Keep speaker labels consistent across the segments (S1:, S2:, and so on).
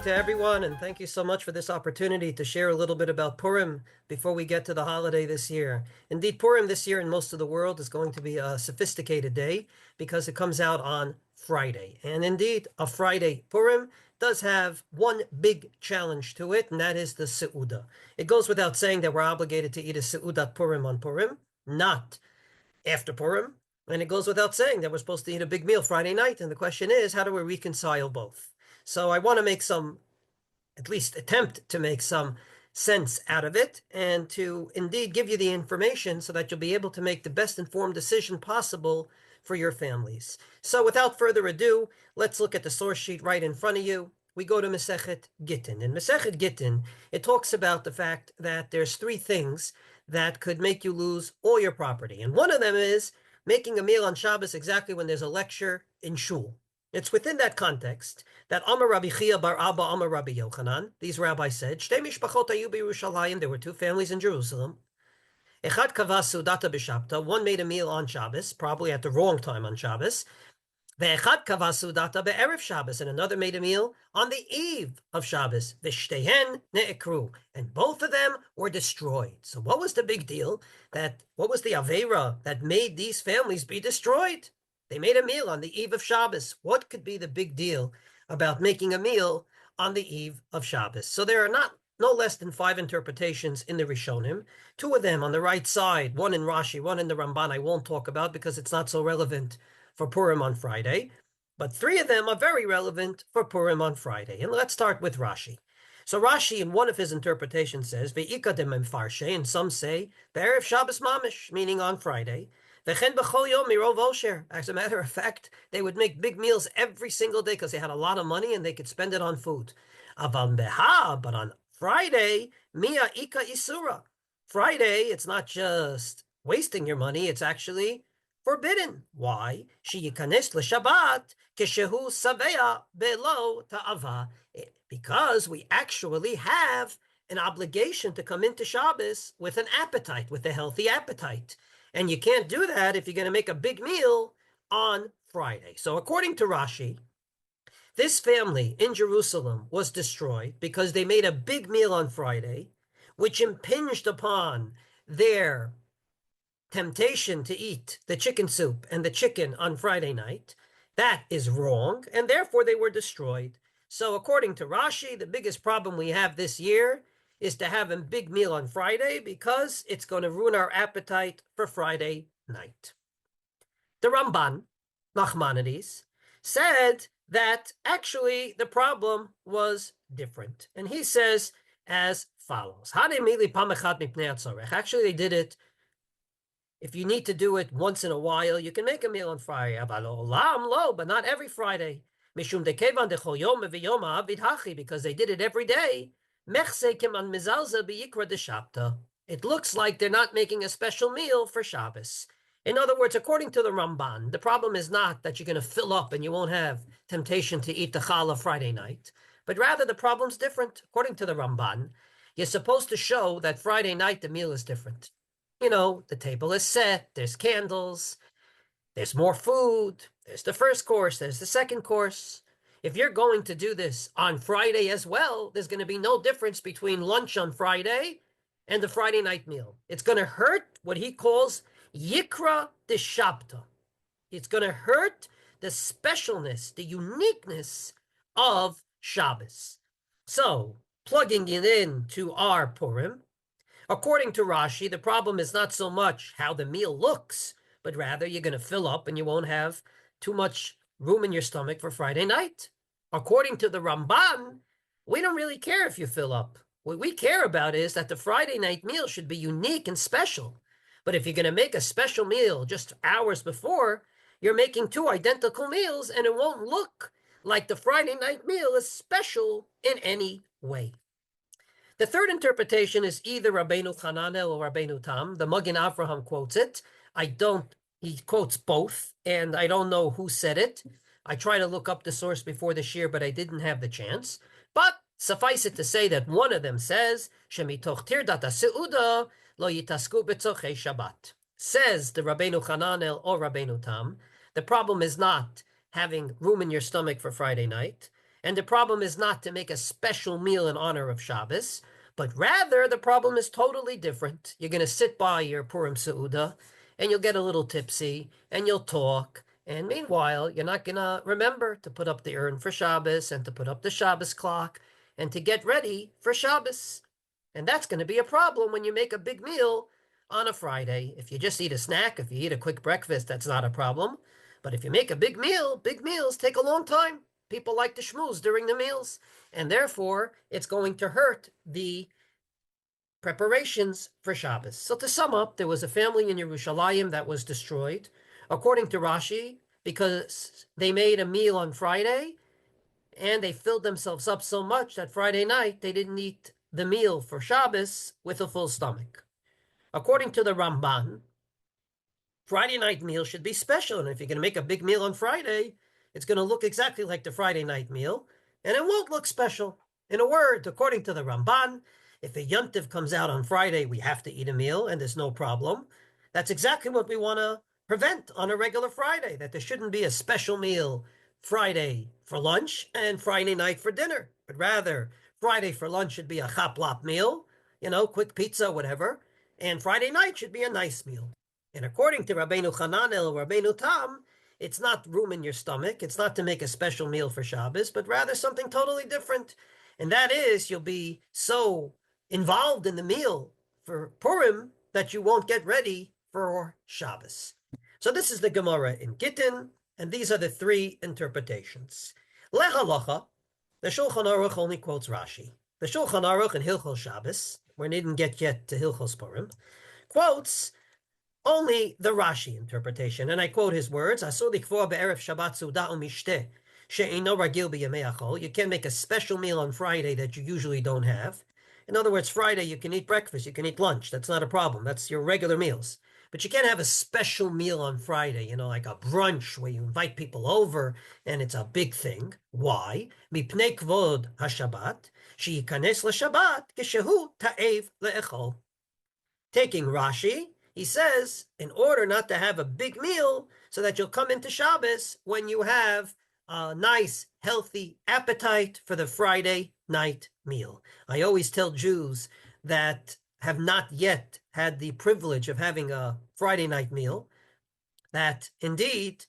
S1: to everyone, and thank you so much for this opportunity to share a little bit about Purim before we get to the holiday this year. Indeed, Purim this year in most of the world is going to be a sophisticated day because it comes out on Friday. And indeed, a Friday Purim does have one big challenge to it, and that is the Seudah. It goes without saying that we're obligated to eat a Seudat Purim on Purim, not after Purim. And it goes without saying that we're supposed to eat a big meal Friday night. And the question is, how do we reconcile both? So I want to make some, at least attempt to make some sense out of it and to indeed give you the information so that you'll be able to make the best informed decision possible for your families. So without further ado, let's look at the source sheet right in front of you. We go to Masechet Gittin. In Masechet Gittin, it talks about the fact that there's three things that could make you lose all your property. And one of them is making a meal on Shabbos exactly when there's a lecture in shul. It's within that context that Amar Rabbi Chia bar Abba Amar Rabbi Yochanan, these rabbis said, Shtei mishpachot hayu b'Yerushalayim, there were two families in Jerusalem. Echad kavas Seudata b'Shabta, one made a meal on Shabbos, probably at the wrong time on Shabbos. Ve'echad kavas Seudata be'erev Shabbos, and another made a meal on the eve of Shabbos. V'shtehen ne'ekru, and both of them were destroyed. So what was the big deal? What was the Aveira that made these families be destroyed? They made a meal on the eve of Shabbos. What could be the big deal about making a meal on the eve of Shabbos? So there are no less than 5 interpretations in the Rishonim. 2 of them on the right side, one in Rashi, one in the Ramban, I won't talk about because it's not so relevant for Purim on Friday. But 3 of them are very relevant for Purim on Friday. And let's start with Rashi. So Rashi, in one of his interpretations, says, Ve'ika de memfarshe, and some say, Be'erev Shabbos mamish, meaning on Friday. As a matter of fact, they would make big meals every single day because they had a lot of money and they could spend it on food. But on Friday, Mia Ika Isura. Friday, it's not just wasting your money, it's actually forbidden. Why? Because we actually have an obligation to come into Shabbos with an appetite, with a healthy appetite. And you can't do that if you're going to make a big meal on Friday. So according to Rashi, this family in Jerusalem was destroyed because they made a big meal on Friday, which impinged upon their temptation to eat the chicken soup and the chicken on Friday night. That is wrong, and therefore they were destroyed. So according to Rashi, the biggest problem we have this year is to have a big meal on Friday because it's going to ruin our appetite for Friday night. The Ramban, Nachmanides, said that actually the problem was different. And he says as follows. Actually, they did it. If you need to do it once in a while, you can make a meal on Friday. But not every Friday. Because they did it every day. It looks like they're not making a special meal for Shabbos. In other words, according to the Ramban, the problem is not that you're going to fill up and you won't have temptation to eat the challah Friday night, but rather the problem's different. According to the Ramban, you're supposed to show that Friday night the meal is different. You know, the table is set, there's candles, there's more food, there's the first course, there's the second course. If you're going to do this on Friday as well, there's going to be no difference between lunch on Friday and the Friday night meal. It's going to hurt what he calls Yikra de Shabta. It's going to hurt the specialness, the uniqueness of Shabbos. So, plugging it into our Purim, according to Rashi, the problem is not so much how the meal looks, but rather you're going to fill up and you won't have too much room in your stomach for Friday night. According to the Ramban, we don't really care if you fill up. What we care about is that the Friday night meal should be unique and special. But if you're going to make a special meal just hours before, you're making 2 identical meals and it won't look like the Friday night meal is special in any way. The third interpretation is either Rabbeinu Hananel or Rabbeinu Tam. The Magen Avraham quotes it. He quotes both, and I don't know who said it. I tried to look up the source before the shir, but I didn't have the chance. But suffice it to say that one of them says, Shemitoch tirdat seudah lo yitasku b'tzochei Shabbat. Says the Rabbeinu Hananel or Rabbeinu Tam, the problem is not having room in your stomach for Friday night. And the problem is not to make a special meal in honor of Shabbos, but rather the problem is totally different. You're going to sit by your Purim Seudah, and you'll get a little tipsy, and you'll talk, and meanwhile, you're not going to remember to put up the urn for Shabbos, and to put up the Shabbos clock, and to get ready for Shabbos. And that's going to be a problem when you make a big meal on a Friday. If you just eat a snack, if you eat a quick breakfast, that's not a problem. But if you make a big meal, big meals take a long time. People like to schmooze during the meals, and therefore it's going to hurt the preparations for Shabbos. So to sum up, there was a family in Yerushalayim that was destroyed, according to Rashi, because they made a meal on Friday and they filled themselves up so much that Friday night they didn't eat the meal for Shabbos with a full stomach. According to the Ramban, Friday night meal should be special, and if you're going to make a big meal on Friday, it's going to look exactly like the Friday night meal, and it won't look special. In a word, according to the Ramban, if a yontiv comes out on Friday, we have to eat a meal, and there's no problem. That's exactly what we want to prevent on a regular Friday, that there shouldn't be a special meal Friday for lunch and Friday night for dinner, but rather Friday for lunch should be a chaplop meal, quick pizza, whatever, and Friday night should be a nice meal. And according to Rabbeinu Hananel or Rabbeinu Tam, it's not room in your stomach. It's not to make a special meal for Shabbos, but rather something totally different. And that is, you'll be so involved in the meal for Purim that you won't get ready for Shabbos. So this is the Gemara in Gittin, and these are the three interpretations. Lehalacha, the Shulchan Aruch only quotes Rashi. The Shulchan Aruch in Hilchos Shabbos, we didn't get yet to Hilchos Purim, quotes only the Rashi interpretation, and I quote his words: "Asur likvor be'erev Shabbat Seudat u'mishteh she'eino ragil b'yamei hachol." You can make a special meal on Friday that you usually don't have. In other words, Friday you can eat breakfast, you can eat lunch. That's not a problem. That's your regular meals. But you can't have a special meal on Friday, like a brunch where you invite people over and it's a big thing. Why? Mipnei kvod haShabbat she'yikanes leShabbat kishehu ta'ev le'echol. Taking Rashi, he says, in order not to have a big meal, so that you'll come into Shabbos when you have a nice, healthy appetite for the Friday night meal. I always tell Jews that have not yet had the privilege of having a Friday night meal, that indeed,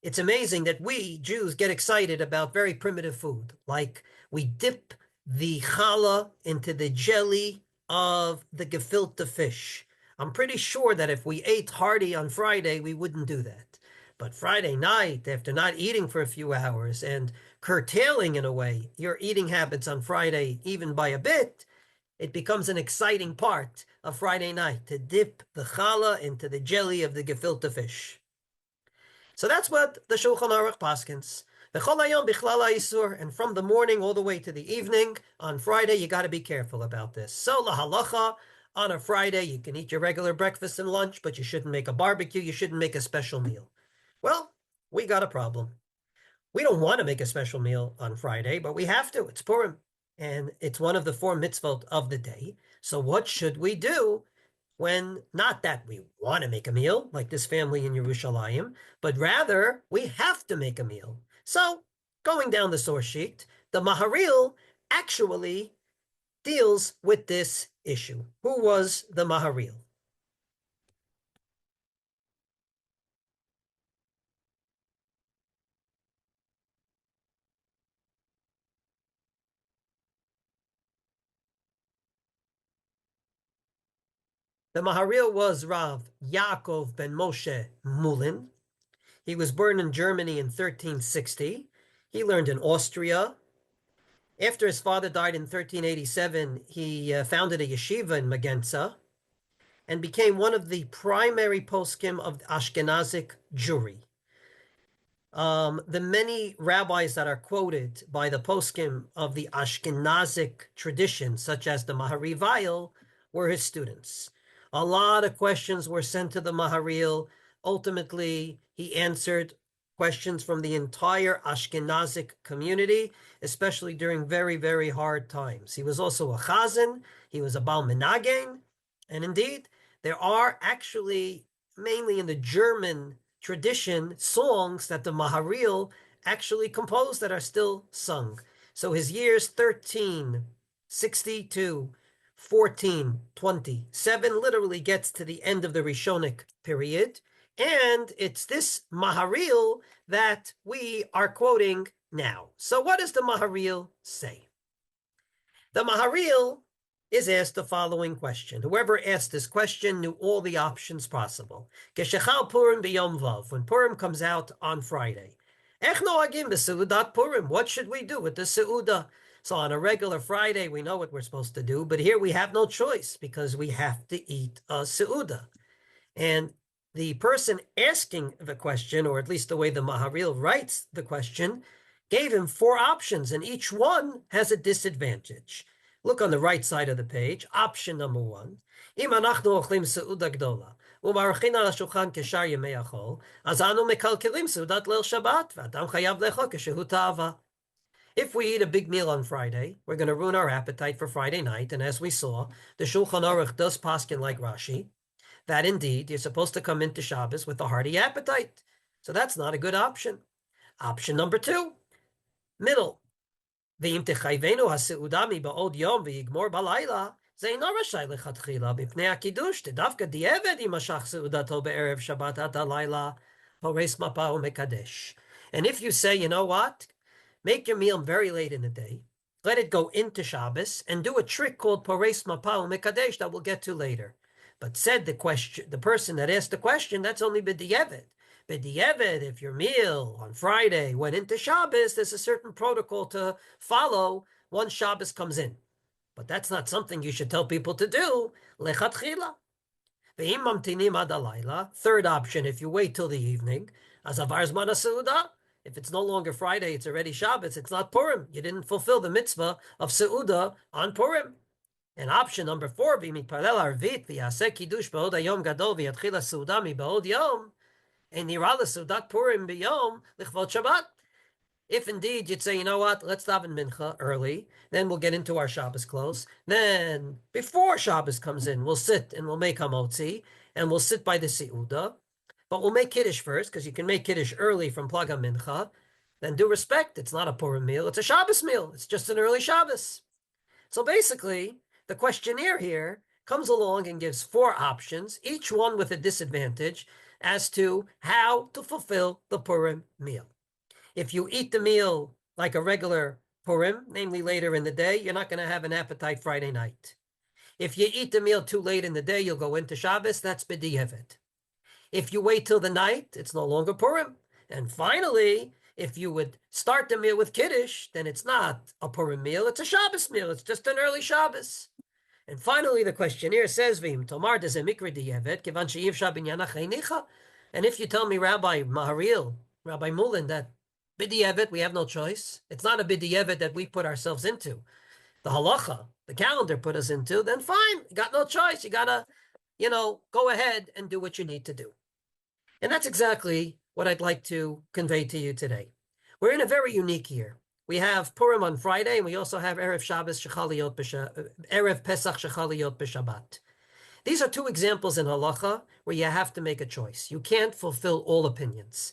S1: it's amazing that we, Jews, get excited about very primitive food. Like we dip the challah into the jelly of the gefilte fish. I'm pretty sure that if we ate hearty on Friday, we wouldn't do that. But Friday night, after not eating for a few hours and curtailing, in a way, your eating habits on Friday, even by a bit, it becomes an exciting part of Friday night to dip the challah into the jelly of the gefilte fish. So that's what the Shulchan Aruch paskins. And from the morning all the way to the evening, on Friday, you got to be careful about this. So lahalacha, on a Friday, you can eat your regular breakfast and lunch, but you shouldn't make a barbecue, you shouldn't make a special meal. Well, we got a problem. We don't want to make a special meal on Friday, but we have to. It's Purim, and it's one of the 4 mitzvot of the day. So what should we do when not that we want to make a meal, like this family in Yerushalayim, but rather we have to make a meal? So, going down the source sheet, the Maharil actually deals with this issue. Who was the Maharil? The Maharil was Rav Yaakov ben Moshe Mulin. He was born in Germany in 1360. He learned in Austria. After his father died in 1387, he founded a yeshiva in Magenza and became one of the primary poskim of the Ashkenazic Jewry. The many rabbis that are quoted by the poskim of the Ashkenazic tradition, such as the Maharivayil, were his students. A lot of questions were sent to the Maharil. Ultimately, he answered questions from the entire Ashkenazic community, especially during very, very hard times. He was also a chazan, he was a Baal Menagen, and indeed, there are actually, mainly in the German tradition, songs that the Maharil actually composed that are still sung. So his years 1360 to 1420. 7 literally gets to the end of the Rishonic period. And it's this Maharil that we are quoting now. So what does the Maharil say? The Maharil is asked the following question. Whoever asked this question knew all the options possible. Keshechal Purim b'Yom Vav, when Purim comes out on Friday. Ech noagim b'Seudat Purim, what should we do with the Seudah? So on a regular Friday, we know what we're supposed to do, but here we have no choice because we have to eat a Seudah. And the person asking the question, or at least the way the Maharil writes the question, gave him 4 options, and each one has a disadvantage. Look on the right side of the page. Option number 1. Im anachnu ochlim seuda gdola, u'marachin al hashulchan keshar yemei achol, az anu mekalkelim seudat leil Shabbat, v'adam chayav lecho keshehu ta'ava. If we eat a big meal on Friday, we're going to ruin our appetite for Friday night, and as we saw, the Shulchan Aruch does paskin like Rashi, that indeed you're supposed to come into Shabbos with a hearty appetite. So that's not a good option. Option number 2, middle. ואם תחייבנו הסעודה מבעוד יום ויגמור בלילה, זה אינו רשאי לכתחילה בפני הקידוש, דווקא דיעבד יימשך סעודתו בערב שבת עד הלילה, פורס מפה ומקדש. And if you say, you know what, make your meal very late in the day, let it go into Shabbos, and do a trick called pores mapa umekadesh that we'll get to later. But said the person that asked the question, that's only b'di'evet. B'di'evet, if your meal on Friday went into Shabbos, there's a certain protocol to follow once Shabbos comes in. But that's not something you should tell people to do. Lechatchila. Ve'im mamtinim ad halayla. Third option, if you wait till the evening, as avar zman ha'seudah. If it's no longer Friday, it's already Shabbos, it's not Purim. You didn't fulfill the mitzvah of Seudah on Purim. And option number 4, v'mitparel arvit v'yaseh kiddush ba'od hayom gadol v'yatchil ha'seudah mi'ba'od yom, and nira l'seudat Purim b'yom lichvot Shabbat. If indeed you'd say, you know what, let's daven mincha early, then we'll get into our Shabbos clothes. Then, before Shabbos comes in, we'll sit and we'll make hamotzi, and we'll sit by the Seudah. But we'll make Kiddush first, because you can make Kiddush early from Plaga Mincha. Then due respect, it's not a Purim meal, it's a Shabbos meal. It's just an early Shabbos. So basically, the questionnaire here comes along and gives 4 options, each one with a disadvantage as to how to fulfill the Purim meal. If you eat the meal like a regular Purim, namely later in the day, you're not going to have an appetite Friday night. If you eat the meal too late in the day, you'll go into Shabbos, that's b'di'evet. If you wait till the night, it's no longer Purim. And finally, if you would start the meal with Kiddush, then it's not a Purim meal, it's a Shabbos meal. It's just an early Shabbos. And finally, the questionnaire says, V'im tomar dezemikra di'evet, kivan she'yivsha binyan achaynicha. And if you tell me, Rabbi Maharil, Rabbi Mulin, that b'di'evet, we have no choice. It's not a b'di'evet that we put ourselves into. The halacha, the calendar put us into, then fine, you got no choice. You got to, go ahead and do what you need to do. And that's exactly what I'd like to convey to you today. We're in a very unique year. We have Purim on Friday, and we also have Erev Shabbos Shechaliyot Erev Pesach Shechaliyot B'Shabbat. These are 2 examples in halacha where you have to make a choice. You can't fulfill all opinions.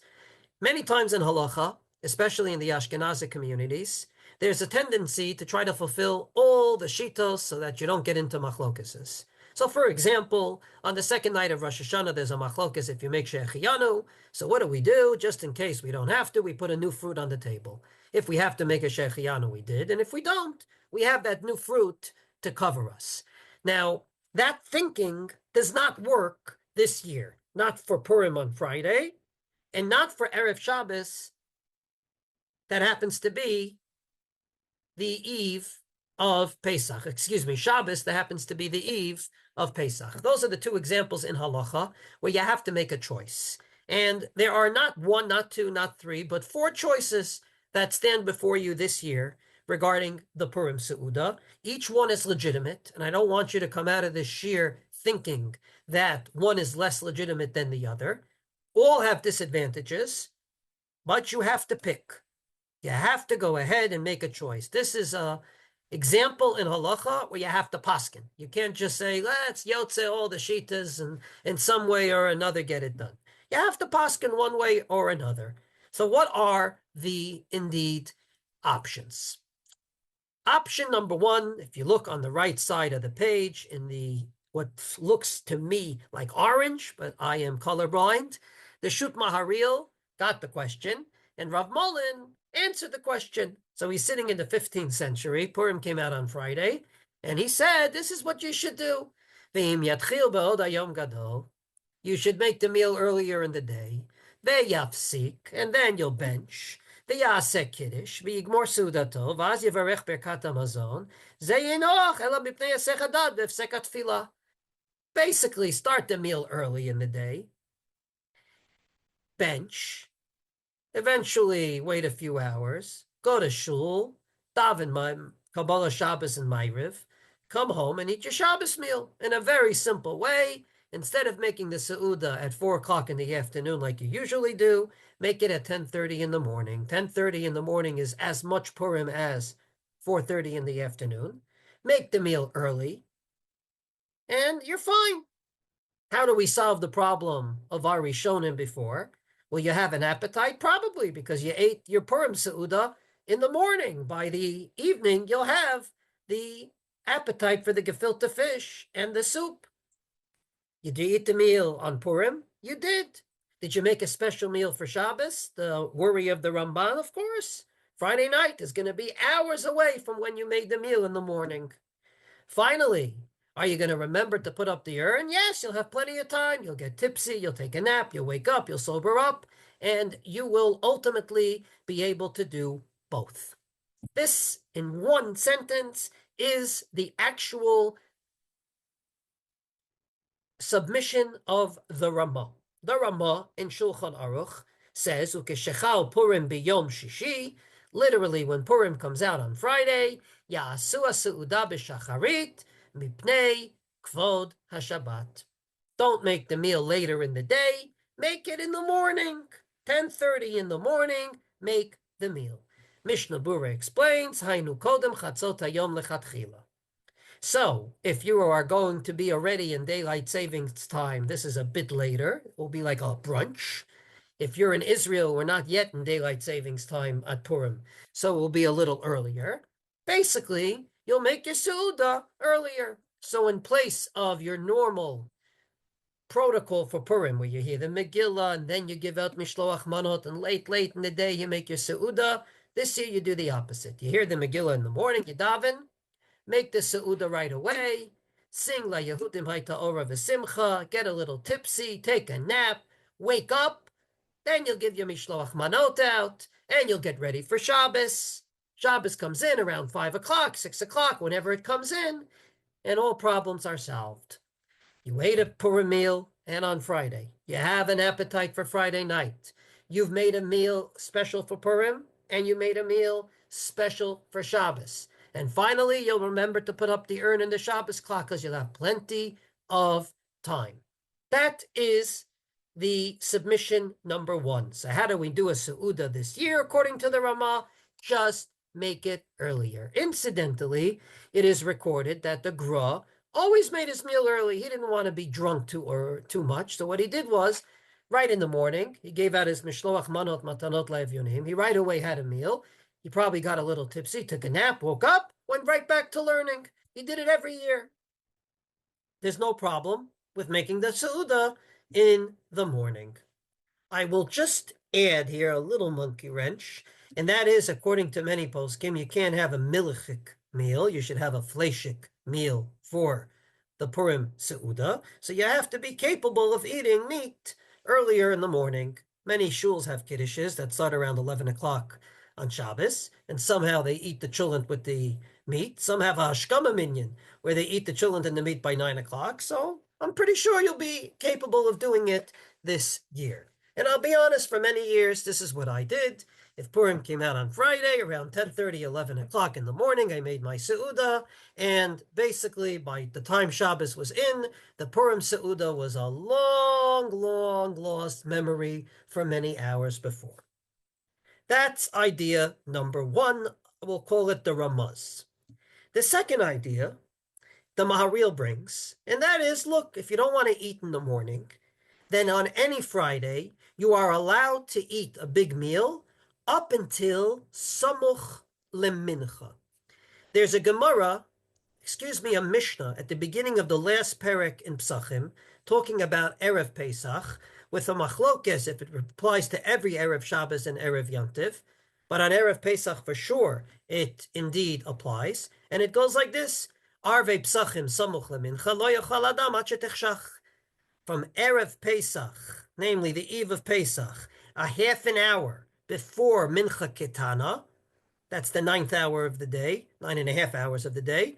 S1: Many times in halacha, especially in the Ashkenazi communities, there's a tendency to try to fulfill all the shitos so that you don't get into machlokeses. So, for example, on the second night of Rosh Hashanah, there's a machlokes if you make she'echiyanu. So what do? Just in case we don't have to, we put a new fruit on the table. If we have to make a she'echiyanu, we did. And if we don't, we have that new fruit to cover us. Now, that thinking does not work this year. Not for Purim on Friday, and not for Erev Shabbos that happens to be the eve of Pesach. Shabbos that happens to be the eve of Pesach. Those are the 2 examples in halacha where you have to make a choice. And there are not 1, not 2, not 3, but 4 choices that stand before you this year regarding the Purim Seudah. Each one is legitimate, and I don't want you to come out of this shir thinking that one is less legitimate than the other. All have disadvantages, but you have to pick. You have to go ahead and make a choice. This is a example in halacha where you have to paskin. You can't just say, let's yotze all the shitas and in some way or another get it done. You have to paskin one way or another. So what are the indeed options? Option number one, if you look on the right side of the page in the what looks to me like orange, but I am colorblind, the Shut Maharil got the question, and Rav Molin answered the question. So he's sitting in the 15th century. Purim came out on Friday, and he said, this is what you should do. V'im yatchil ba'od hayom gadol. You should make the meal earlier in the day. Ve'yafsik, and then you'll bench. Ve'yaseh kiddush, ve'yigmor seudato, v'az yivarech berkat hamazon. Ze yinoach ela mipnei yasech hadad v'efsek hatfilah. Basically, start the meal early in the day. Bench. Eventually, wait a few hours. Go to shul. Daven Kabbalah Shabbos and Ma'ariv. Come home and eat your Shabbos meal in a very simple way. Instead of making the Seudah at 4 o'clock in the afternoon like you usually do, make it at 10:30 in the morning. 10:30 in the morning is as much Purim as 4:30 in the afternoon. Make the meal early, and you're fine. How do we solve the problem of our Rishonim before? Will you have an appetite? Probably, because you ate your Purim Seudah in the morning. By the evening, you'll have the appetite for the gefilte fish and the soup. Did you eat the meal on Purim? You did. Did you make a special meal for Shabbos? The worry of the Ramban, of course. Friday night is going to be hours away from when you made the meal in the morning. Finally, are you going to remember to put up the urn? Yes, you'll have plenty of time. You'll get tipsy, you'll take a nap, you'll wake up, you'll sober up, and you will ultimately be able to do both. This, in one sentence, is the actual submission of the Ramah. The Ramah in Shulchan Aruch says, "Ukeshechal Purim biyom shishi," literally when Purim comes out on Friday, "Ya'asu seudah b'shacharit mipnei kvod haShabbat." Don't make the meal later in the day. Make it in the morning. 10:30 in the morning, make the meal. Mishnah Bura explains, "Hainu kodem chatzot hayom lechatchila." So, if you are going to be already in daylight savings time, this is a bit later. It will be like a brunch. If you're in Israel, we're not yet in daylight savings time at Purim, so it will be a little earlier. Basically, you'll make your Seudah earlier. So in place of your normal protocol for Purim, where you hear the Megillah, and then you give out Mishloach Manot, and late in the day you make your Seudah, this year you do the opposite. You hear the Megillah in the morning, you daven, make the Seudah right away, sing La Yehudim Hayta Ora V'Simcha, get a little tipsy, take a nap, wake up, then you'll give your Mishloach Manot out, and you'll get ready for Shabbos. Shabbos comes in around 5 o'clock, 6 o'clock, whenever it comes in, and all problems are solved. You ate a Purim meal, and on Friday, you have an appetite for Friday night. You've made a meal special for Purim, and you made a meal special for Shabbos. And finally, you'll remember to put up the urn in the Shabbos clock because you'll have plenty of time. That is the submission number one. So how do we do a Seudah this year according to the Ramah? Just make it earlier. Incidentally, it is recorded that the Gra always made his meal early. He didn't want to be drunk too much. So what he did was, right in the morning, he gave out his Mishloach Manot Matanot Le'Evyonim. He right away had a meal. He probably got a little tipsy, took a nap, woke up, went right back to learning. He did it every year. There's no problem with making the Seudah in the morning. I will just add here a little monkey wrench, and that is, according to many poskim, you can't have a milichik meal. You should have a fleishik meal for the Purim Seudah. So you have to be capable of eating meat earlier in the morning. Many shuls have kiddushes that start around 11 o'clock on Shabbos, and somehow they eat the cholent with the meat. Some have a hashkama minyan, where they eat the cholent and the meat by 9 o'clock. So I'm pretty sure you'll be capable of doing it this year. And I'll be honest, for many years, this is what I did. If Purim came out on Friday, around 10:30, 11 o'clock in the morning, I made my Seudah. And basically, by the time Shabbos was in, the Purim Seudah was a long lost memory for many hours before. That's idea number one. We'll call it the Ramaz. The second idea, the Maharil brings, and that is, look, if you don't want to eat in the morning, then on any Friday, you are allowed to eat a big meal up until Samuch Lemincha. There's a Gemara, a Mishnah at the beginning of the last perek in Psachim, talking about Erev Pesach, with a machlokes if it applies to every Erev Shabbos and Erev Yontif, but on Erev Pesach for sure it indeed applies, and it goes like this: Arve Psachim samuch lemincha lo yochal adam ad shetechshach. From Erev Pesach, namely the eve of Pesach, a half an hour before Mincha Ketana, that's the 9th hour of the day, 9.5 hours of the day,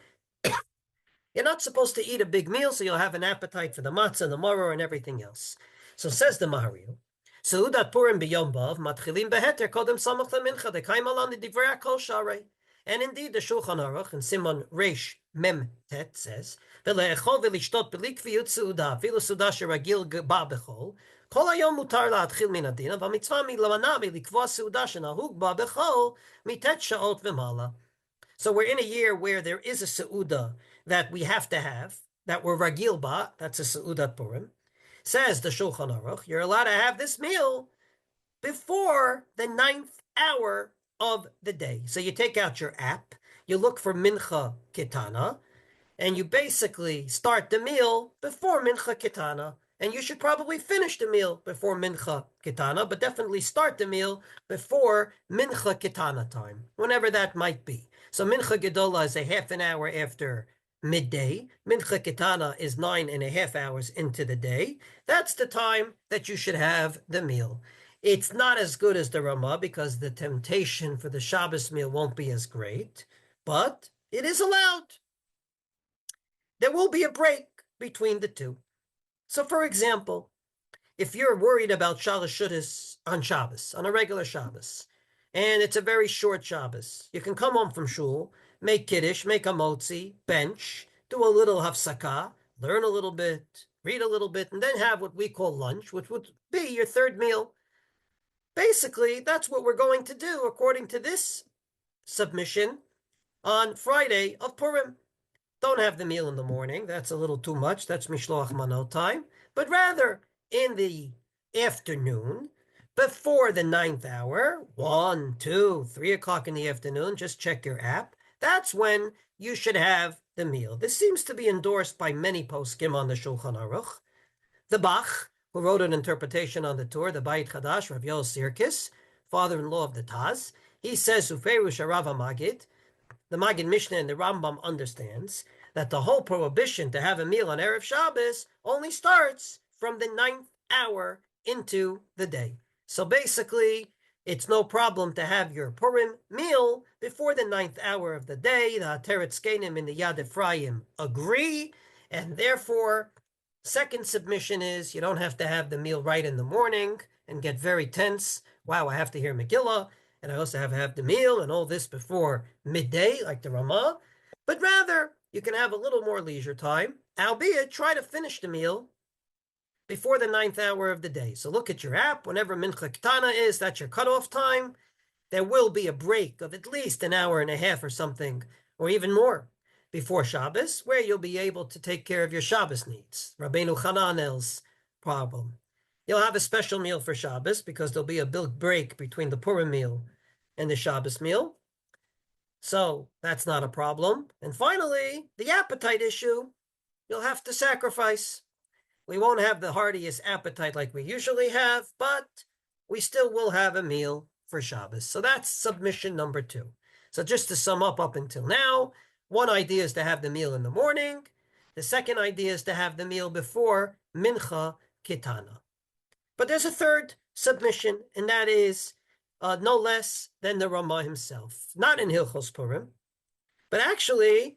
S1: you're not supposed to eat a big meal, so you'll have an appetite for the matzah, the maror, and everything else. So says the Maharil, Seudat Purim b'yom bav, matchilim beheter kodem samach lemincha, dekaim alan divrei kol sharei. And indeed, the Shulchan Aruch in Simon Reish Mem Tet says, "V'le'echol v'lishtot b'li kviyut seudah, v'ilo seudah sheragil ba b'chol, kol hayom mutar la'atchil min adin, v'mitzvah mil'mana likvua seudah shenahug ba b'chol mitet sha'ot v'mala." So we're in a year where there is a seudah that we have to have, that we're ragil ba, that's a seudat Purim. Says the Shulchan Aruch, you're allowed to have this meal before the 9th hour of the day. So you take out your app, you look for Mincha Ketana, and you basically start the meal before Mincha Ketana. And you should probably finish the meal before Mincha Ketana, but definitely start the meal before Mincha Ketana time, whenever that might be. So Mincha Gedola is a half an hour after midday. Mincha Ketana is 9.5 hours into the day. That's the time that you should have the meal. It's not as good as the Ramah because the temptation for the Shabbos meal won't be as great, but it is allowed. There will be a break between the two. So, for example, if you're worried about Shalosh Shudas on Shabbos, on a regular Shabbos, and it's a very short Shabbos, you can come home from shul, make kiddush, make a motzi, bench, do a little hafsakah, learn a little bit, read a little bit, and then have what we call lunch, which would be your third meal. Basically, that's what we're going to do according to this submission on Friday of Purim. Don't have the meal in the morning. That's a little too much. That's mishloach manot time. But rather, in the afternoon, before the 9th hour, 1, 2, 3 o'clock in the afternoon, just check your app. That's when you should have the meal. This seems to be endorsed by many poskim on the Shulchan Aruch. The Bach, who wrote an interpretation on the Torah, the Beit Chadash, Rav Yoel Sirkis, father-in-law of the Taz, he says, Uferush Rav Magid, the Magid Mishnah and the Rambam understands that the whole prohibition to have a meal on Erev Shabbos only starts from the 9th hour into the day. So basically, it's no problem to have your Purim meal before the 9th hour of the day. The Teretz Kenim and the Yad Ephraim agree, and therefore, second submission is you don't have to have the meal right in the morning and get very tense. Wow, I have to hear Megillah, and I also have to have the meal and all this before midday, like the Ramah. But rather, you can have a little more leisure time, albeit try to finish the meal before the 9th hour of the day. So look at your app. Whenever Mincha Ketana is, that's your cutoff time. There will be a break of at least an hour and a half or something, or even more, before Shabbos, where you'll be able to take care of your Shabbos needs. Rabbeinu Hananel's problem. You'll have a special meal for Shabbos because there'll be a big break between the Purim meal and the Shabbos meal. So that's not a problem. And finally, the appetite issue, you'll have to sacrifice. We won't have the heartiest appetite like we usually have, but we still will have a meal for Shabbos. So that's submission number 2. So just to sum up until now, one idea is to have the meal in the morning. The second idea is to have the meal before Mincha Ketana. But there's a third submission, and that is no less than the Ramah himself. Not in Hilchos Purim, but actually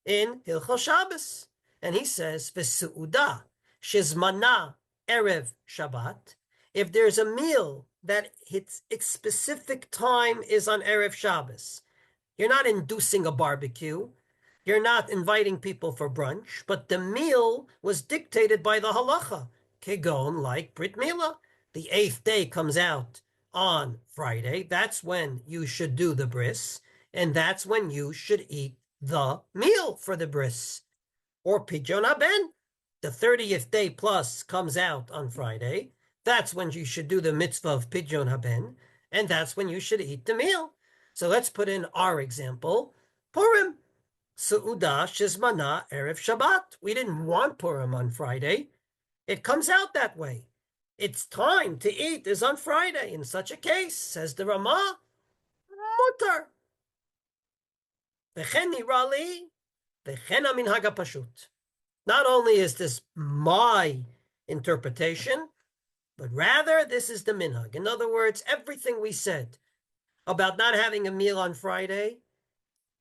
S1: in Hilchos Shabbos. And he says, V'seudah shizmana erev Shabbat. If there's a meal that its specific time is on Erev Shabbos, you're not inducing a barbecue. You're not inviting people for brunch, but the meal was dictated by the halacha, kegon, like Brit Milah. The 8th day comes out on Friday. That's when you should do the bris, and that's when you should eat the meal for the bris. Or Pidyon Haben, the 30th day plus comes out on Friday. That's when you should do the mitzvah of Pidyon Haben, and that's when you should eat the meal. So let's put in our example. Purim Seudah Shizmana Erev Shabbat. We didn't want Purim on Friday. It comes out that way. Its time to eat is on Friday. In such a case, says the Ramah, mutar. V'chen nira li, v'chen haminhag hapashut. Not only is this my interpretation, but rather this is the minhag. In other words, everything we said about not having a meal on Friday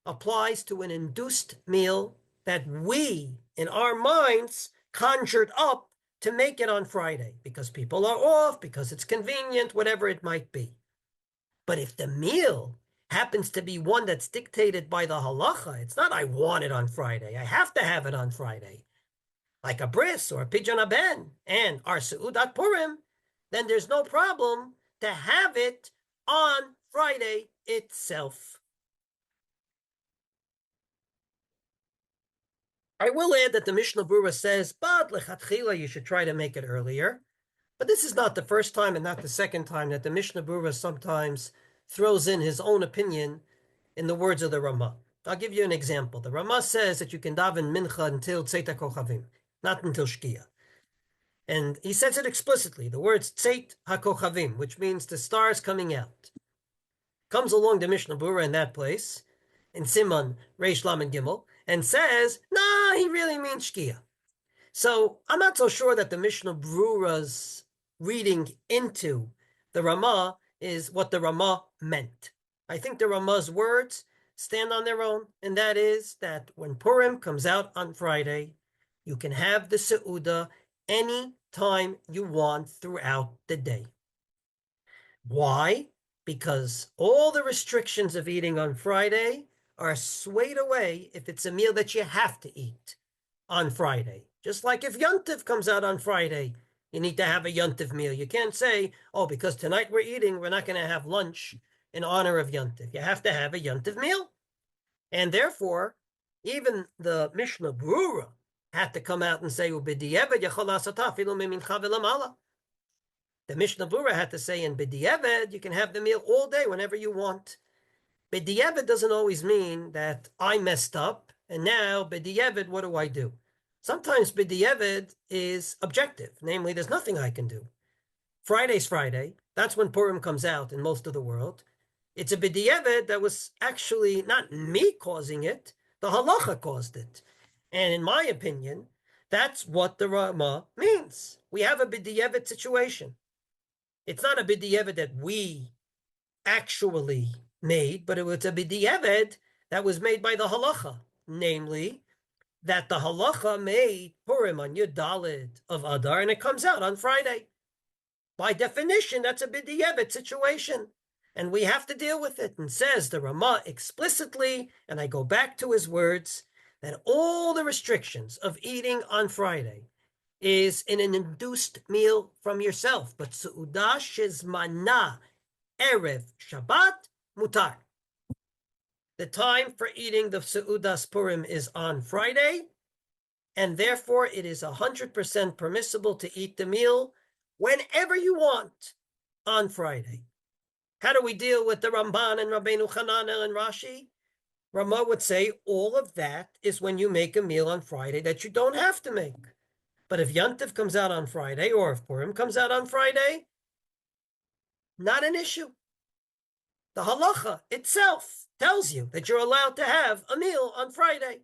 S1: applies to an induced meal that we, in our minds, conjured up to make it on Friday because people are off, because it's convenient, whatever it might be. But if the meal happens to be one that's dictated by the halacha, it's not I want it on Friday. I have to have it on Friday, like a bris or a pidyon haben and our Seudat Purim, then there's no problem to have it on Friday itself. I will add that the Mishnah Berurah says, but lechatchila, you should try to make it earlier. But this is not the first time and not the second time that the Mishnah Berurah sometimes throws in his own opinion in the words of the Ramah. I'll give you an example. The Ramah says that you can daven mincha until tzeit hakochavim, not until shkia. And he says it explicitly, the words tzeit hakochavim, which means the stars coming out. Comes along the Mishnah Berurah in that place, in Siman Reish Lamed Gimel, and says, nah, he really means shkia. So I'm not so sure that the Mishnah Berurah's reading into the Ramah is what the Ramah meant. I think the Ramah's words stand on their own, and that is that when Purim comes out on Friday, you can have the Seudah any time you want throughout the day. Why? Because all the restrictions of eating on Friday are swayed away if it's a meal that you have to eat on Friday. Just like if Yontif comes out on Friday, you need to have a Yontif meal. You can't say, oh, because tonight we're eating, we're not going to have lunch in honor of Yontif. You have to have a Yontif meal. And therefore, even the Mishnah Berurah had to come out and say, the Mishnah Berurah had to say in B'di'eved, you can have the meal all day whenever you want. B'di'eved doesn't always mean that I messed up, and now B'di'eved, what do I do? Sometimes B'di'eved is objective, namely, there's nothing I can do. Friday's Friday, that's when Purim comes out in most of the world. It's a B'di'eved that was actually not me causing it, the halacha caused it. And in my opinion, that's what the Ramah means. We have a B'di'eved situation. It's not a b'di'eved that we actually made, but it was a b'di'eved that was made by the halacha, namely that the halacha made Purim on Yud Daled of Adar, and it comes out on Friday. By definition, that's a b'di'eved situation, and we have to deal with it. And says the Ramah explicitly, and I go back to his words, that all the restrictions of eating on Friday is in an induced meal from yourself. But Seudah Shizmana Erev Shabbat Mutar. The time for eating the Seudas Purim is on Friday, and therefore it is 100% permissible to eat the meal whenever you want on Friday. How do we deal with the Ramban and Rabbeinu Hananel and Rashi? Ramah would say all of that is when you make a meal on Friday that you don't have to make. But if Yontif comes out on Friday, or if Purim comes out on Friday, not an issue. The halacha itself tells you that you're allowed to have a meal on Friday.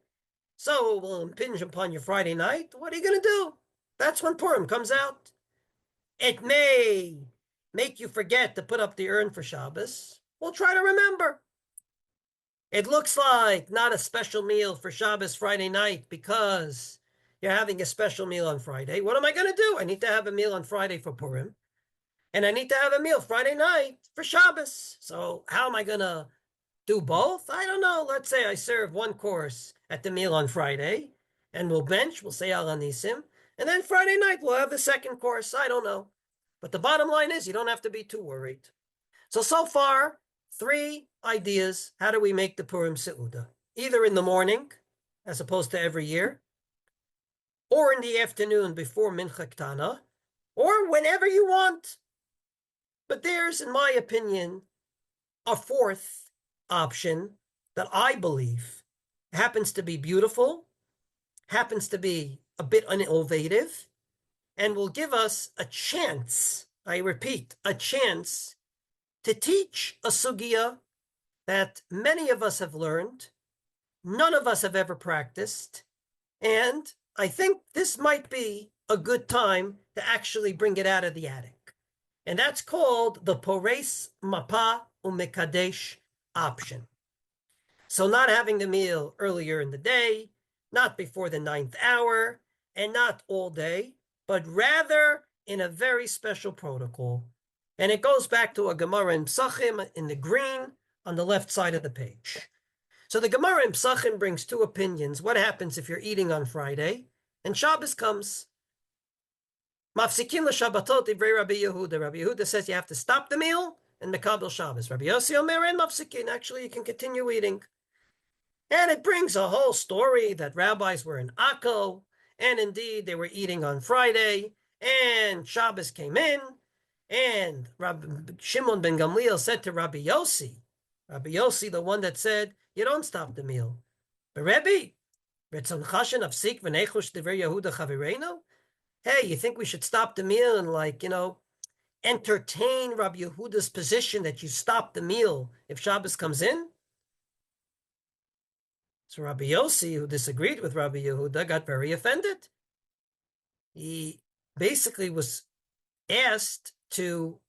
S1: So it will impinge upon your Friday night. What are you going to do? That's when Purim comes out. It may make you forget to put up the urn for Shabbos. We'll try to remember. It looks like not a special meal for Shabbos Friday night because you're having a special meal on Friday. What am I going to do? I need to have a meal on Friday for Purim. And I need to have a meal Friday night for Shabbos. So how am I going to do both? I don't know. Let's say I serve one course at the meal on Friday, and we'll say Al Anisim. And then Friday night, we'll have the second course. I don't know. But the bottom line is you don't have to be too worried. So far, 3 ideas. How do we make the Purim Seudah? Either in the morning, as opposed to every year, or in the afternoon before Mincha Ktana, or whenever you want. But there's, in my opinion, a 4th option, that I believe happens to be beautiful, happens to be a bit innovative, and will give us a chance, I repeat, a chance to teach a sugya that many of us have learned, none of us have ever practiced, and I think this might be a good time to actually bring it out of the attic. And that's called the Pores Mapa Umekadesh option. So not having the meal earlier in the day, not before the 9th hour, and not all day, but rather in a very special protocol. And it goes back to a Gemara in Psachim in the green on the left side of the page. So the Gemara in Psachim brings two opinions. What happens if you're eating on Friday and Shabbos comes? Mafsikin l'Shabbatot divrei Rabbi Yehuda. Rabbi Yehuda says you have to stop the meal and mekabel Shabbos. Rabbi Yossi Omer and Mafsikin. Actually, you can continue eating. And it brings a whole story that rabbis were in Akko, and indeed they were eating on Friday, and Shabbos came in, and Rabbi Shimon ben Gamliel said to Rabbi Yossi, the one that said, you don't stop the meal. But Rebbe, hey, you think we should stop the meal and entertain Rabbi Yehuda's position that you stop the meal if Shabbos comes in? So Rabbi Yossi, who disagreed with Rabbi Yehuda, got very offended. He basically was asked to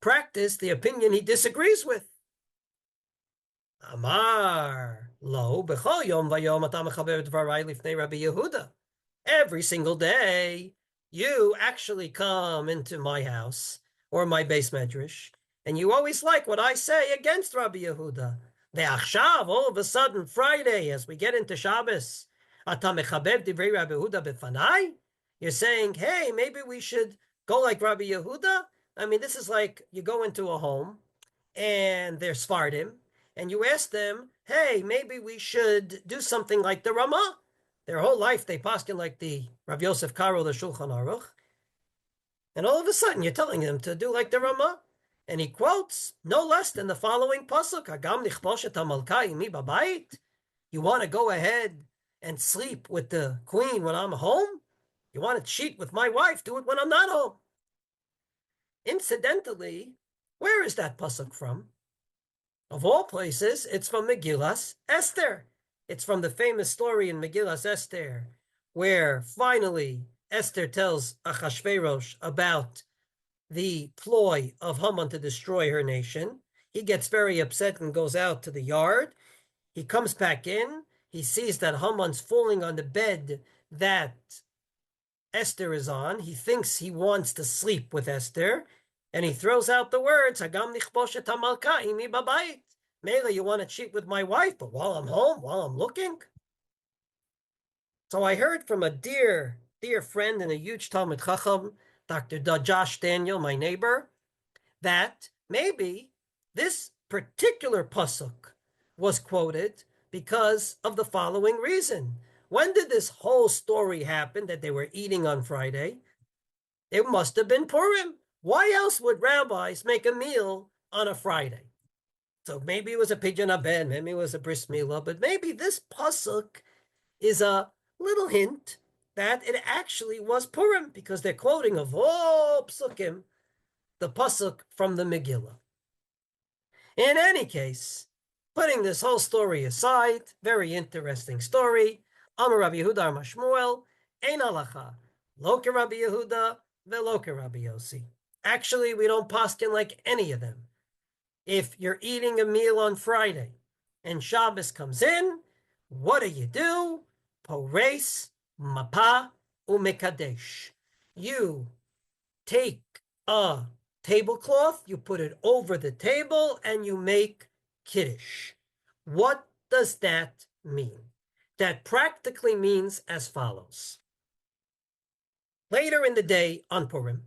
S1: practice the opinion he disagrees with. Amar lo b'chol yom vayom ata mechaber dvarai lifnei Rabbi Yehuda. Every single day, you actually come into my house or my base medrash, and you always like what I say against Rabbi Yehuda. Ve'achshav, all of a sudden, Friday, as we get into Shabbos, ata mechaber divrei Rabbi Yehuda b'fanai. You're saying, hey, maybe we should go like Rabbi Yehuda. I mean, this is like you go into a home, and they're Sfardim, and you ask them, hey, maybe we should do something like the Ramah. Their whole life they paskin like the Rav Yosef Karo, the Shulchan Aruch. And all of a sudden you're telling them to do like the Ramah. And he quotes no less than the following pasuk, Hagam nichboshet hamalka imi babayit. You want to go ahead and sleep with the queen when I'm home? You want to cheat with my wife? Do it when I'm not home. Incidentally, where is that pasuk from? Of all places, it's from Megillas Esther. It's from the famous story in Megillas Esther, where finally Esther tells Achashverosh about the ploy of Haman to destroy her nation. He gets very upset and goes out to the yard. He comes back in. He sees that Haman's falling on the bed that Esther is on. He thinks he wants to sleep with Esther, and he throws out the words, Hagam nichboshet hamalka imi babayit. Mela, you want to cheat with my wife, but while I'm home, while I'm looking? So I heard from a dear friend and a huge Talmud Chacham, Dr. Josh Daniel, my neighbor, that maybe this particular pasuk was quoted because of the following reason. When did this whole story happen that they were eating on Friday? It must have been Purim. Why else would rabbis make a meal on a Friday? So maybe it was a pidyon haben, maybe it was a bris milah, but maybe this pasuk is a little hint that it actually was Purim, because they're quoting of all psukim, the pasuk from the Megillah. In any case, putting this whole story aside, very interesting story. Amar Rabbi Yehuda Amar Shmuel, Ein halacha, lo ke Rabbi Yehuda, velo ke Rabbi Yossi. Actually, we don't paskin like any of them. If you're eating a meal on Friday and Shabbos comes in, what do? Pores, mapa, umekadesh. You take a tablecloth, you put it over the table, and you make kiddush. What does that mean? That practically means as follows. Later in the day on Purim,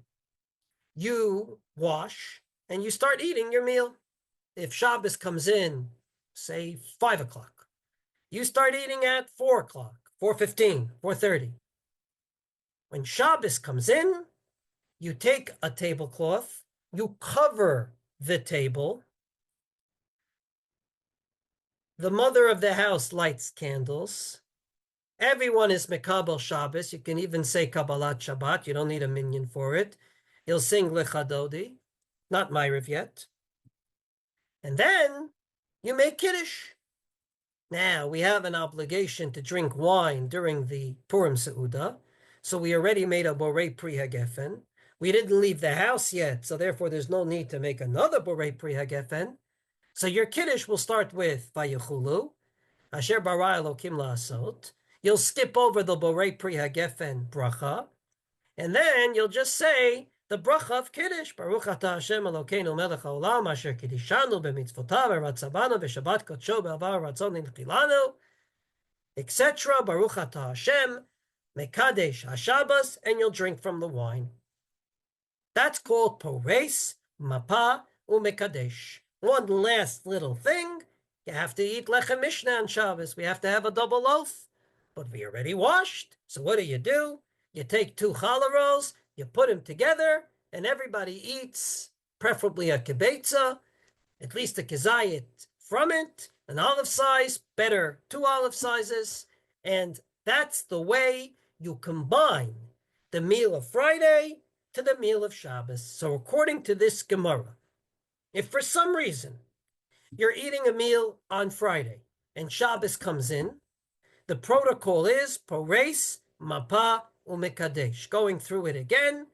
S1: you wash and you start eating your meal. If Shabbos comes in, say 5 o'clock, you start eating at 4 o'clock, 4:15, 4:30. When Shabbos comes in, you take a tablecloth, you cover the table, The mother of the house lights candles. Everyone is Mekabel Shabbos. You can even say Kabbalat Shabbat. You don't need a minyan for it. You'll sing Lechadodi, not Ma'ariv yet. And then you make Kiddush. Now, we have an obligation to drink wine during the Purim Seudah, so we already made a Borei Pri HaGefen. We didn't leave the house yet, so therefore there's no need to make another Borei Pri HaGefen. So your Kiddush will start with Vayichulu, Asher bara Elokim la'asot. You'll skip over the Borei Pri HaGefen bracha, and then you'll just say the bracha of Kiddush, Baruch Ata Hashem Elokeinu melech haolam, asher kiddishanu b'mitzvotav v'ratzavanu v'shabbat kodsho b'avar ratzon l'nchilanu, etc. Baruch Ata Hashem, mekadesh hashabbos, and you'll drink from the wine. That's called Pores, Mapa, Umekadesh. One last little thing, you have to eat Lechem Mishnah on Shabbos. We have to have a double loaf, but we already washed. So what do? You take 2 challah rolls, you put them together, and everybody eats, preferably a kibetza, at least a kizayit from it, an olive size, better 2 olive sizes, and that's the way you combine the meal of Friday to the meal of Shabbos. So according to this Gemara, if for some reason you're eating a meal on Friday and Shabbos comes in, the protocol is Pores, Mapa, Umekadesh. Going through it again,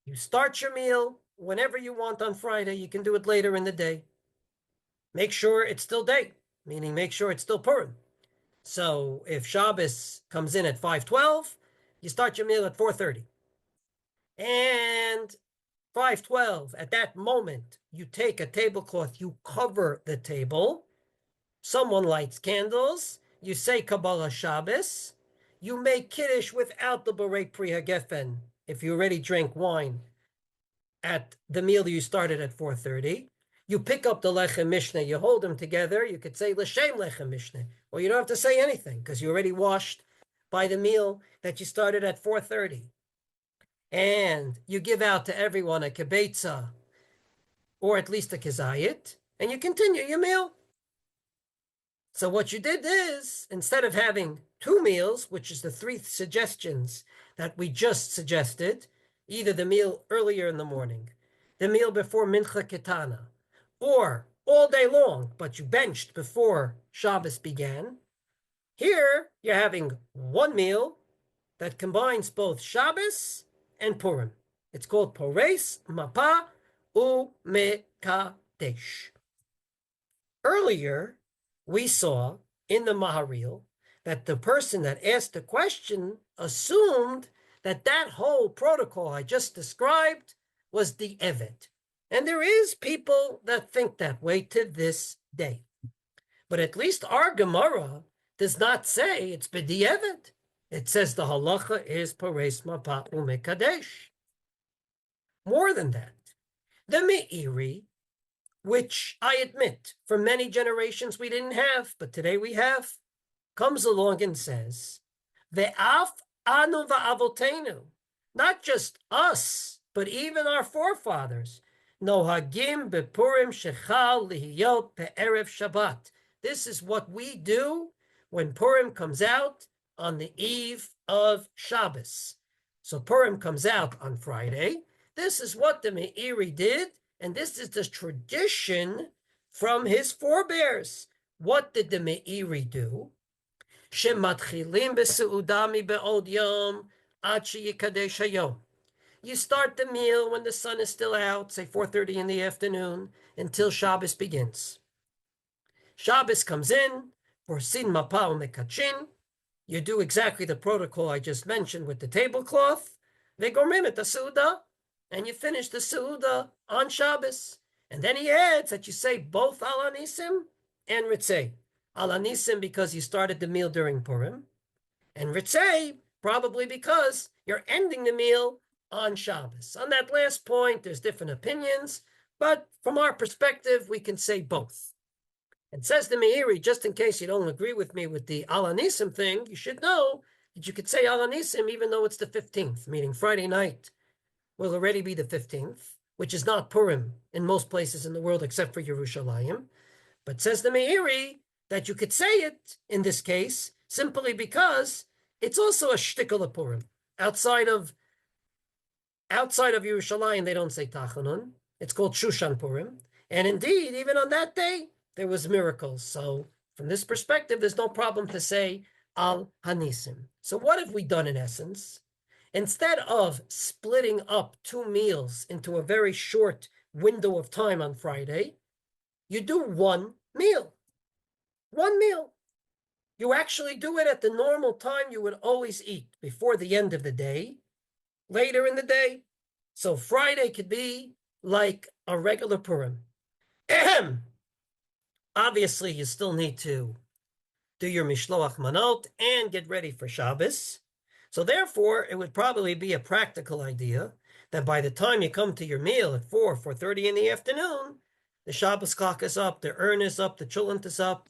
S1: you start your meal whenever you want on Friday. You can do it later in the day. Make sure it's still day, meaning make sure it's still Purim. So if Shabbos comes in at 5:12, you start your meal at 4:30. And 5:12, at that moment, you take a tablecloth, you cover the table, someone lights candles, you say Kabbalah Shabbos, you make Kiddush without the Borei Pri HaGefen, if you already drank wine at the meal you started at 4:30, you pick up the Lechem Mishnah, you hold them together, you could say L'Shem Lechem Mishnah, or you don't have to say anything, because you already washed by the meal that you started at 4:30. And you give out to everyone a kibetza, or at least a kizayit, and you continue your meal. So what you did is, instead of having 2 meals, which is the 3 suggestions that we just suggested, either the meal earlier in the morning, the meal before Mincha Ketana, or all day long, but you benched before Shabbos began, here you're having 1 meal that combines both Shabbos and Purim. It's called Pores, Mapa, Umekadesh. Earlier, we saw in the Maharil that the person that asked the question assumed that that whole protocol I just described was the Evet. And there is people that think that way to this day. But at least our Gemara does not say it's B'di Evet. It says the halacha is Pores, Mapa, Umekadesh. More than that, the Meiri, which I admit for many generations we didn't have, but today we have, comes along and says, Ve'af anu va'avotenu, not just us, but even our forefathers, nohagim bepurim shechal lihiyot pe'erev Shabbat. This is what we do when Purim comes out on the eve of Shabbos. So Purim comes out on Friday. This is what the Meiri did, and this is the tradition from his forebears. What did the Meiri do? Shematchilim b'seudah mibe'od yom ad sheyikadesh hayom. You start the meal when the sun is still out, say 4:30 in the afternoon, until Shabbos begins. Shabbos comes in, for sin mapa umekachin. You do exactly the protocol I just mentioned with the tablecloth. Vegomrim et seudah, and you finish the seudah on Shabbos. And then he adds that you say both al anisim and ritzei. Al anisim because you started the meal during Purim, and ritzei probably because you're ending the meal on Shabbos. On that last point, there's different opinions, but from our perspective, we can say both. And says the Meiri, just in case you don't agree with me with the Al Anisim thing, you should know that you could say Al Anisim even though it's the 15th, meaning Friday night will already be the 15th, which is not Purim in most places in the world except for Yerushalayim. But says the Meiri, that you could say it in this case simply because it's also a shtickle of Purim. Outside of Yerushalayim, they don't say Tachanun. It's called Shushan Purim. And indeed, even on that day, there was miracles. So from this perspective, there's no problem to say Al Hanisim. So what have we done in essence? Instead of splitting up two meals into a very short window of time on Friday, you do one meal. One meal. You actually do it at the normal time you would always eat, before the end of the day, later in the day. So Friday could be like a regular Purim. Ahem. Obviously, you still need to do your mishloach manot and get ready for Shabbos. So therefore, it would probably be a practical idea that by the time you come to your meal at 4:30 in the afternoon, the Shabbos clock is up, the urn is up, the chulent is up,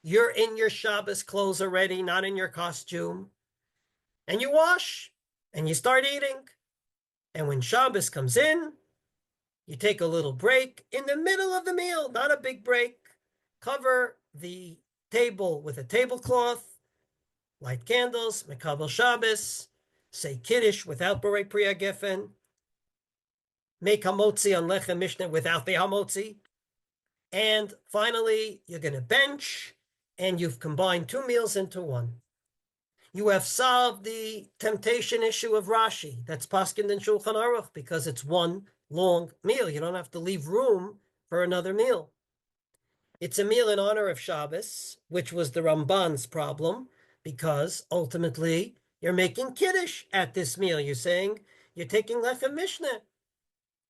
S1: you're in your Shabbos clothes already, not in your costume, and you wash, and you start eating. And when Shabbos comes in, you take a little break in the middle of the meal, not a big break. Cover the table with a tablecloth, light candles, mekabel Shabbos, say Kiddush without Borei Priya Geffen, make hamotzi on Lechem Mishnah without the hamotzi, and finally, you're going to bench, and you've combined two meals into one. You have solved the temptation issue of Rashi. That's Paskin in Shulchan Aruch, because it's one long meal. You don't have to leave room for another meal. It's a meal in honor of Shabbos, which was the Ramban's problem, because ultimately you're making Kiddush at this meal. You're saying you're taking Lechem Mishnah.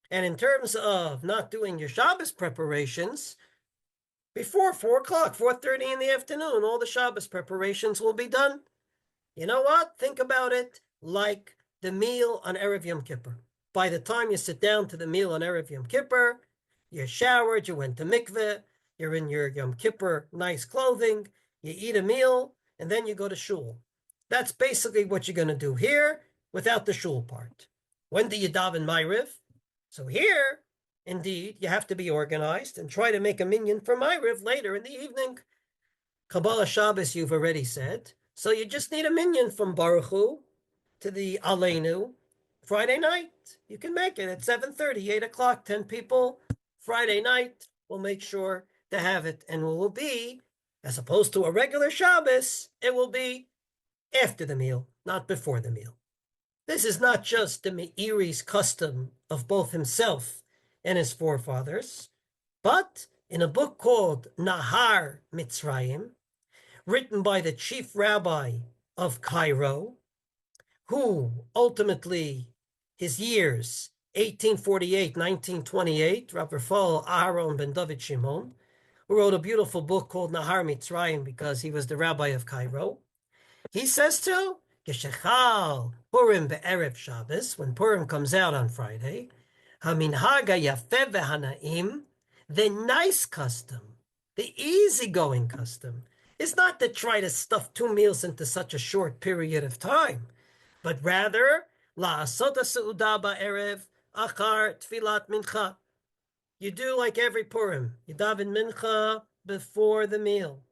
S1: And in terms of not doing your Shabbos preparations, before 4 o'clock, 4:30 in the afternoon, all the Shabbos preparations will be done. You know what? Think about it like the meal on Erev Yom Kippur. By the time you sit down to the meal on Erev Yom Kippur, you're showered, you went to mikveh, you're in your Yom Kippur nice clothing, you eat a meal, and then you go to shul. That's basically what you're going to do here without the shul part. When do you daven Ma'ariv? So here, indeed, you have to be organized and try to make a minyan for Ma'ariv later in the evening. Kabbalah Shabbos, you've already said. So you just need a minyan from Baruch Hu to the Aleinu Friday night. You can make it at 7:30, 8 o'clock, 10 people. Friday night, we'll make sure to have it. And it will be, as opposed to a regular Shabbos, it will be after the meal, not before the meal. This is not just the Meiri's custom of both himself and his forefathers, but in a book called Nahar Mitzrayim, written by the chief rabbi of Cairo, who ultimately, his years, 1848, 1928, Rav Rafal Aharon ben David Shimon, who wrote a beautiful book called Nahar Mitzrayim because he was the rabbi of Cairo. He says too, Geshechal Purim be'erev Shabbos, when Purim comes out on Friday, Haminhag ha'yafeh v'hanaim, the nice custom, the easygoing custom, is not to try to stuff two meals into such a short period of time, but rather, la'asot seudah ba'erev achar tfilat mincha. You do like every Purim. You daven mincha before the meal.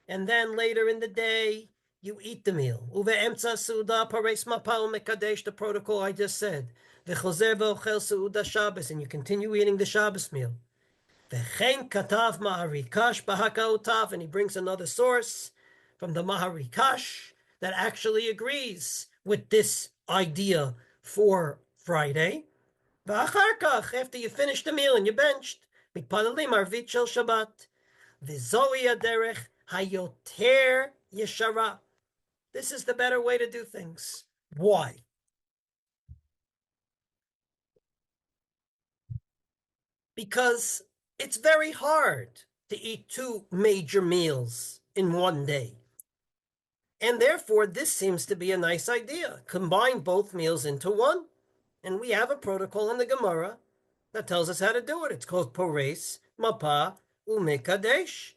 S1: And then later in the day, you eat the meal. Uve'emtza seudah pares mapal mekadesh, the protocol I just said. V'chozer v'ochel seudah Shabbos, and you continue eating the Shabbos meal. V'chein katav Maharikash b'hakaotav, and he brings another source from the Maharikash that actually agrees with this idea for Friday. V'achar kach, after you finish the meal and you're benched, mitpalalim arvit shel Shabbat. V'zoi aderech hayoter yeshara. This is the better way to do things. Why? Because it's very hard to eat two major meals in one day. And therefore, this seems to be a nice idea. Combine both meals into one. And we have a protocol in the Gemara that tells us how to do it. It's called Pores, Mapa, Umekadesh.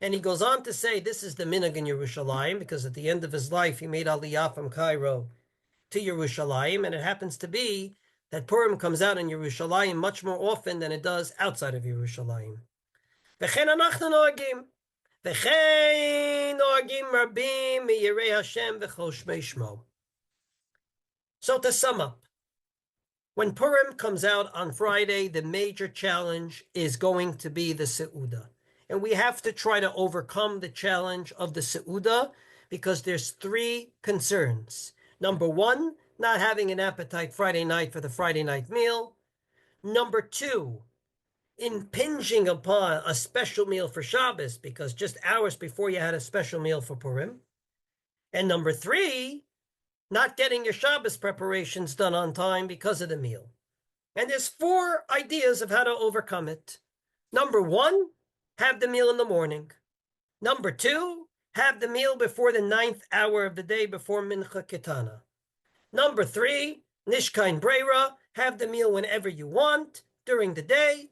S1: And he goes on to say this is the minhag in Yerushalayim, because at the end of his life, he made Aliyah from Cairo to Yerushalayim. And it happens to be that Purim comes out in Yerushalayim much more often than it does outside of Yerushalayim. V'chen anachnu noagim. V'chein noagim rabim miyirei Hashem v'chol shmei shmo. So to sum up, when Purim comes out on Friday, the major challenge is going to be the Seudah. And we have to try to overcome the challenge of the Seudah because there's three concerns. Number one, not having an appetite Friday night for the Friday night meal. Number two, impinging upon a special meal for Shabbos because just hours before you had a special meal for Purim. And number three, not getting your Shabbos preparations done on time because of the meal. And there's four ideas of how to overcome it. Number one, have the meal in the morning. Number two, have the meal before the 9th hour of the day before Mincha Ketana. Number three, Nishkain Breira, have the meal whenever you want during the day.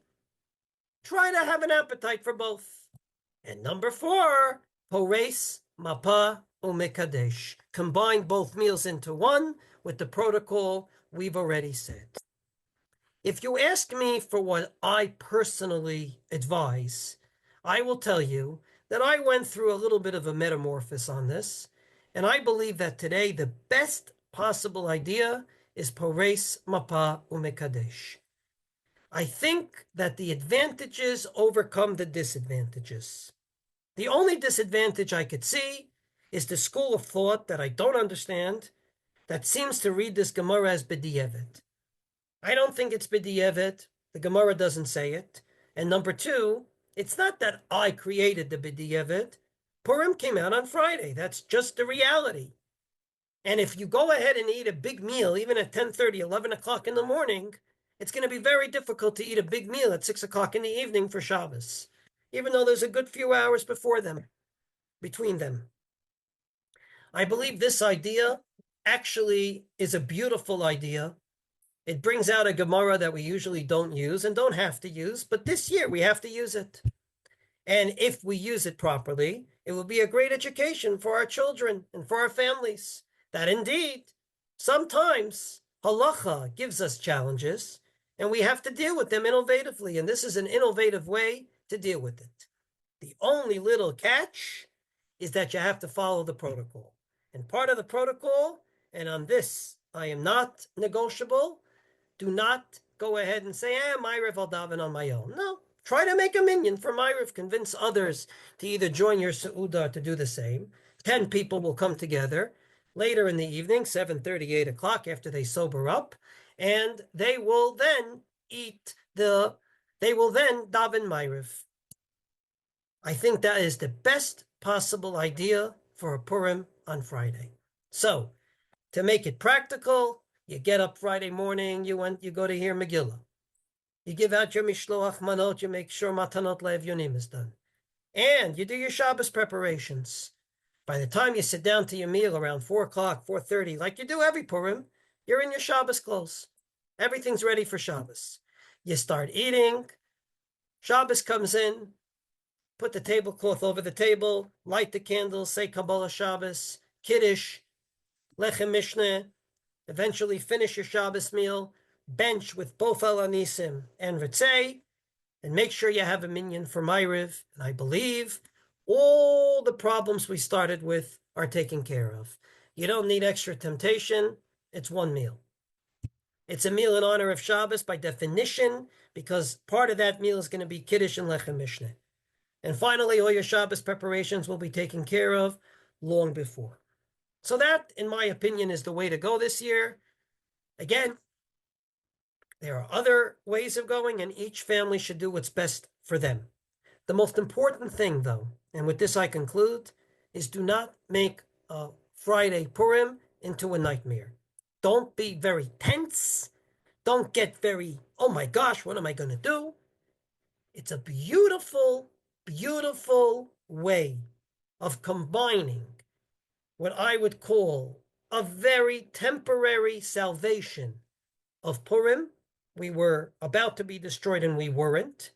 S1: Try to have an appetite for both. And number four, Hores, Mapa, Umekadesh. Combine both meals into one with the protocol we've already said. If you ask me for what I personally advise, I will tell you that I went through a little bit of a metamorphosis on this, and I believe that today the best possible idea is Pores, Mapa, Umekadesh. I think that the advantages overcome the disadvantages. The only disadvantage I could see is the school of thought that I don't understand that seems to read this Gemara as B'di'evet. I don't think it's B'di'evet. The Gemara doesn't say it. And number two, it's not that I created the B'di'evet. Purim came out on Friday. That's just the reality. And if you go ahead and eat a big meal, even at 10:30, 11 o'clock in the morning, it's going to be very difficult to eat a big meal at 6 o'clock in the evening for Shabbos, even though there's a good few hours between them. I believe this idea actually is a beautiful idea. It brings out a Gemara that we usually don't use and don't have to use, but this year we have to use it. And if we use it properly, it will be a great education for our children and for our families. That indeed, sometimes halacha gives us challenges, and we have to deal with them innovatively, and this is an innovative way to deal with it. The only little catch is that you have to follow the protocol. And part of the protocol, and on this I am not negotiable, do not go ahead and say, Ma'ariv I'll daven on my own. No, try to make a minyan for Ma'ariv. Convince others to either join your Seudah or to do the same. 10 people will come together later in the evening, 7:30, 8 o'clock, after they sober up, and they will then daven Ma'ariv. I think that is the best possible idea for a Purim on Friday. So, to make it practical, you get up Friday morning, you go to hear Megillah. You give out your Mishloach Manot, you make sure Matanot Le'Evyonim is done. And you do your Shabbos preparations. By the time you sit down to your meal around 4 o'clock, 4:30, like you do every Purim, you're in your Shabbos clothes. Everything's ready for Shabbos. You start eating. Shabbos comes in. Put the tablecloth over the table. Light the candles. Say Kabbalah Shabbos. Kiddush. Lechem Mishneh. Eventually finish your Shabbos meal. Bench with both Al Anisim and Ritzei. And make sure you have a minyan for Ma'ariv. And I believe all the problems we started with are taken care of. You don't need extra temptation. It's one meal. It's a meal in honor of Shabbos by definition, because part of that meal is going to be Kiddush and Lechem Mishneh. And finally, all your Shabbos preparations will be taken care of long before. So that, in my opinion, is the way to go this year. Again, there are other ways of going, and each family should do what's best for them. The most important thing, though, and with this I conclude, is do not make a Friday Purim into a nightmare. Don't be very tense. Don't get very, oh my gosh, what am I going to do? It's a beautiful, beautiful way of combining what I would call a very temporary salvation of Purim. We were about to be destroyed and we weren't,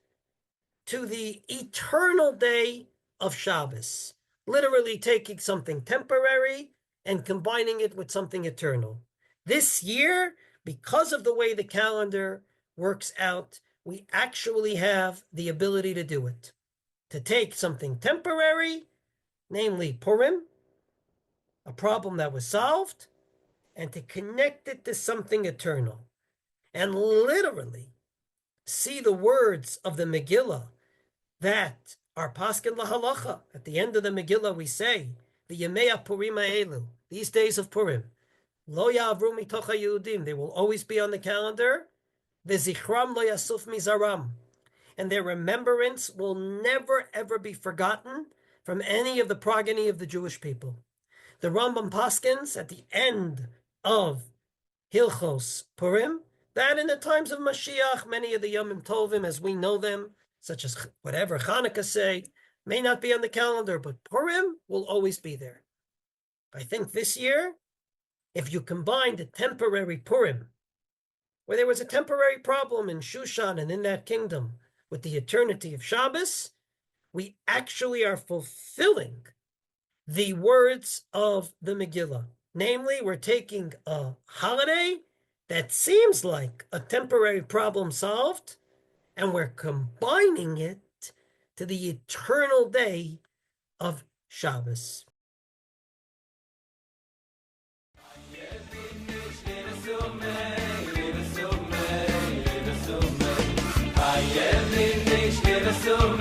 S1: to the eternal day of Shabbos, literally taking something temporary and combining it with something eternal. This year, because of the way the calendar works out, we actually have the ability to do it. to take something temporary, namely Purim, a problem that was solved, and to connect it to something eternal. And literally see the words of the Megillah that are paskin lahalacha. At the end of the Megillah, we say, the Yemei Purim Elu, these days of Purim, lo ya'avru mitocha Yehudim, they will always be on the calendar. V'zichram lo yasuf mizaram, and their remembrance will never ever be forgotten from any of the progeny of the Jewish people. The Rambam paskins at the end of Hilchos Purim that in the times of Mashiach, many of the Yomim Tovim, as we know them, such as whatever Hanukkah say, may not be on the calendar, but Purim will always be there. I think this year, if you combine the temporary Purim, where there was a temporary problem in Shushan and in that kingdom, with the eternity of Shabbos, we actually are fulfilling the words of the Megillah. Namely, we're taking a holiday that seems like a temporary problem solved, and we're combining it to the eternal day of Shabbos.
S2: So